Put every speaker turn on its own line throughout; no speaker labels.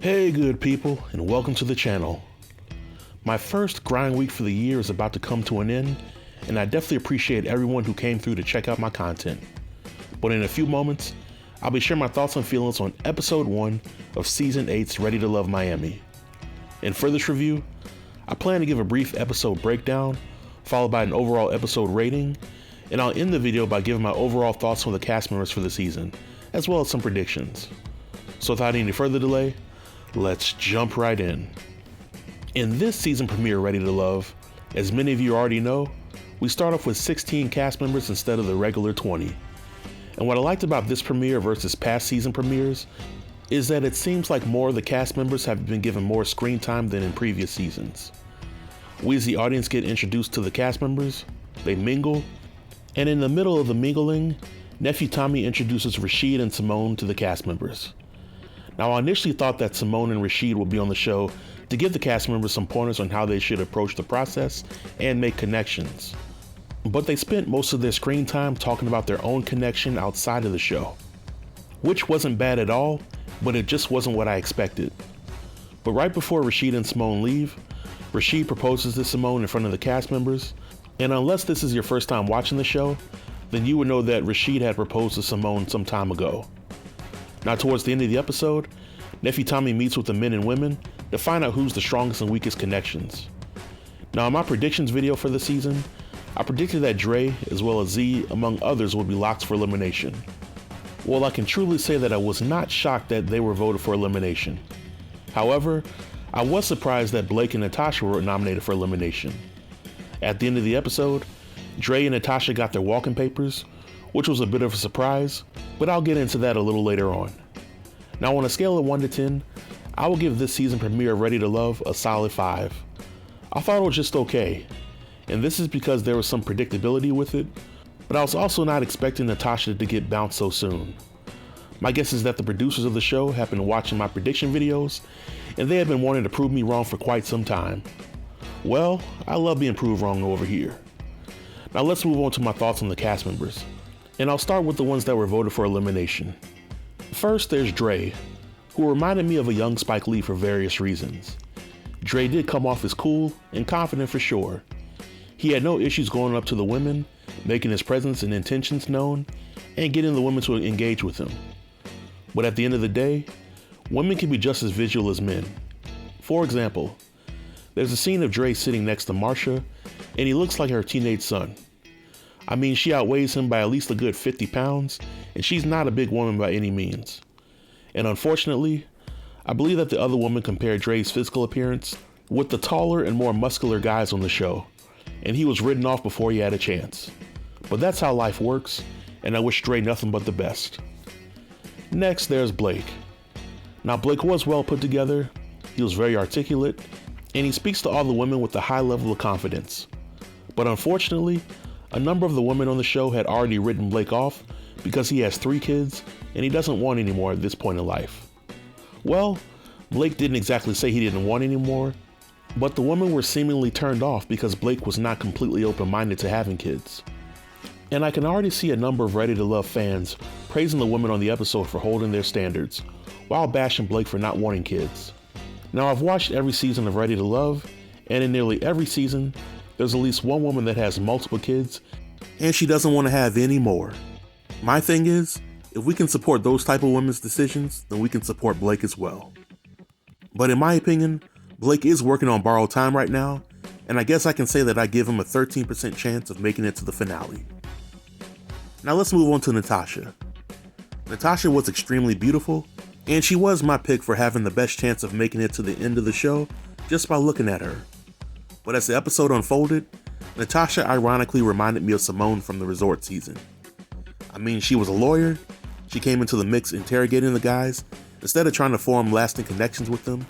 Hey good people, and welcome to the channel. My first grind week for the year is about to come to an end, and I definitely appreciate everyone who came through to check out my content. But in a few moments, I'll be sharing my thoughts and feelings on episode 1 of season 8's Ready to Love Miami. And for this review, I plan to give a brief episode breakdown, followed by an overall episode rating, and I'll end the video by giving my overall thoughts on the cast members for the season, as well as some predictions. So without any further delay, let's jump right in. In this season premiere Ready to Love, as many of you already know, we start off with 16 cast members instead of the regular 20. And what I liked about this premiere versus past season premieres is that it seems like more of the cast members have been given more screen time than in previous seasons. We as the audience get introduced to the cast members, they mingle, and in the middle of the mingling, Nephew Tommy introduces Rashid and Simone to the cast members. Now, I initially thought that Simone and Rashid would be on the show to give the cast members some pointers on how they should approach the process and make connections. But they spent most of their screen time talking about their own connection outside of the show. Which wasn't bad at all, but it just wasn't what I expected. But right before Rashid and Simone leave, Rashid proposes to Simone in front of the cast members, and unless this is your first time watching the show, then you would know that Rashid had proposed to Simone some time ago. Now towards the end of the episode, Nephew Tommy meets with the men and women to find out who's the strongest and weakest connections. Now in my predictions video for the season, I predicted that Dre, as well as Z, among others, would be locked for elimination. Well, I can truly say that I was not shocked that they were voted for elimination. However, I was surprised that Blake and Natasha were nominated for elimination. At the end of the episode, Dre and Natasha got their walking papers, which was a bit of a surprise, but I'll get into that a little later on. Now on a scale of 1 to 10, I will give this season premiere of Ready to Love a solid 5. I thought it was just okay, and this is because there was some predictability with it, but I was also not expecting Natasha to get bounced so soon. My guess is that the producers of the show have been watching my prediction videos, and they have been wanting to prove me wrong for quite some time. Well, I love being proved wrong over here. Now let's move on to my thoughts on the cast members. And I'll start with the ones that were voted for elimination. First, there's Dre, who reminded me of a young Spike Lee for various reasons. Dre did come off as cool and confident for sure. He had no issues going up to the women, making his presence and intentions known, and getting the women to engage with him. But at the end of the day, women can be just as visual as men. For example, there's a scene of Dre sitting next to Marsha, and he looks like her teenage son. I mean, she outweighs him by at least a good 50 pounds, and she's not a big woman by any means. And unfortunately, I believe that the other woman compared Dre's physical appearance with the taller and more muscular guys on the show, and he was written off before he had a chance. But that's how life works, and I wish Dre nothing but the best. Next, there's Blake. Now, Blake was well put together, he was very articulate, and he speaks to all the women with a high level of confidence. But unfortunately, a number of the women on the show had already written Blake off because he has 3 kids and he doesn't want any more at this point in life. Well, Blake didn't exactly say he didn't want any more, but the women were seemingly turned off because Blake was not completely open-minded to having kids. And I can already see a number of Ready to Love fans praising the women on the episode for holding their standards, while bashing Blake for not wanting kids. Now, I've watched every season of Ready to Love, and in nearly every season, there's at least one woman that has multiple kids, and she doesn't want to have any more. My thing is, if we can support those type of women's decisions, then we can support Blake as well. But in my opinion, Blake is working on borrowed time right now, and I guess I can say that I give him a 13% chance of making it to the finale. Now let's move on to Natasha. Natasha was extremely beautiful, and she was my pick for having the best chance of making it to the end of the show just by looking at her. But as the episode unfolded, Natasha ironically reminded me of Simone from the resort season. I mean, she was a lawyer, she came into the mix interrogating the guys instead of trying to form lasting connections with them,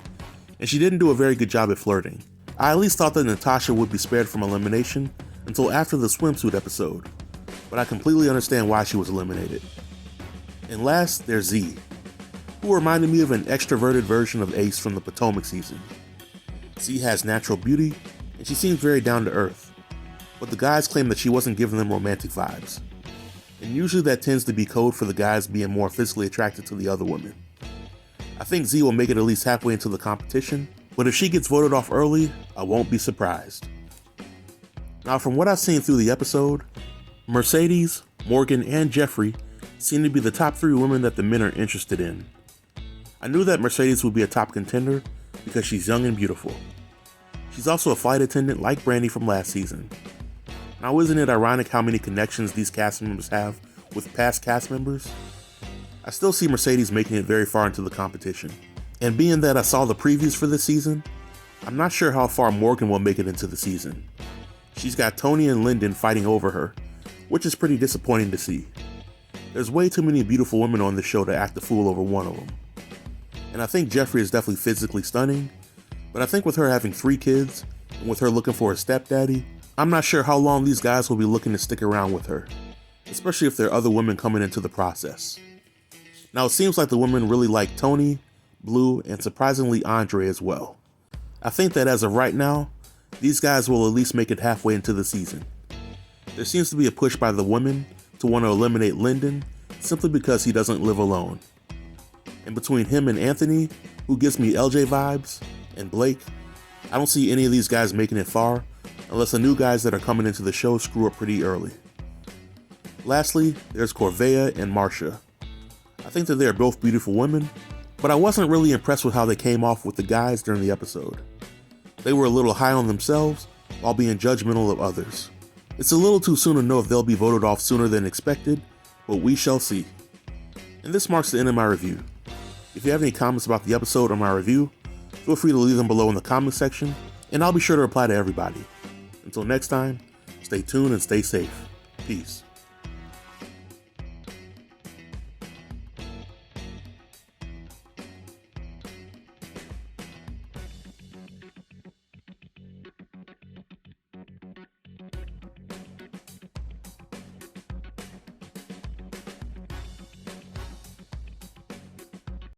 and she didn't do a very good job at flirting. I at least thought that Natasha would be spared from elimination until after the swimsuit episode, but I completely understand why she was eliminated. And last, there's Z, who reminded me of an extroverted version of Ace from the Potomac season. Z has natural beauty, and she seems very down to earth, but the guys claim that she wasn't giving them romantic vibes. And usually that tends to be code for the guys being more physically attracted to the other women. I think Z will make it at least halfway into the competition, but if she gets voted off early, I won't be surprised. Now, from what I've seen through the episode, Mercedes, Morgan, and Jeffrey seem to be the top 3 women that the men are interested in. I knew that Mercedes would be a top contender because she's young and beautiful. She's also a flight attendant like Brandy from last season. Now, isn't it ironic how many connections these cast members have with past cast members? I still see Mercedes making it very far into the competition. And being that I saw the previews for this season, I'm not sure how far Morgan will make it into the season. She's got Tony and Lyndon fighting over her, which is pretty disappointing to see. There's way too many beautiful women on this show to act a fool over one of them. And I think Jeffrey is definitely physically stunning, but I think with her having 3 kids, and with her looking for a stepdaddy, I'm not sure how long these guys will be looking to stick around with her, especially if there are other women coming into the process. Now, it seems like the women really like Tony, Blue, and surprisingly Andre as well. I think that as of right now, these guys will at least make it halfway into the season. There seems to be a push by the women to want to eliminate Lyndon simply because he doesn't live alone. And between him and Anthony, who gives me LJ vibes, and Blake, I don't see any of these guys making it far unless the new guys that are coming into the show screw up pretty early. Lastly, there's Corvea and Marcia. I think that they are both beautiful women, but I wasn't really impressed with how they came off with the guys during the episode. They were a little high on themselves while being judgmental of others. It's a little too soon to know if they'll be voted off sooner than expected, but we shall see. And this marks the end of my review. If you have any comments about the episode or my review, feel free to leave them below in the comment section, and I'll be sure to reply to everybody. Until next time, stay tuned and stay safe. Peace.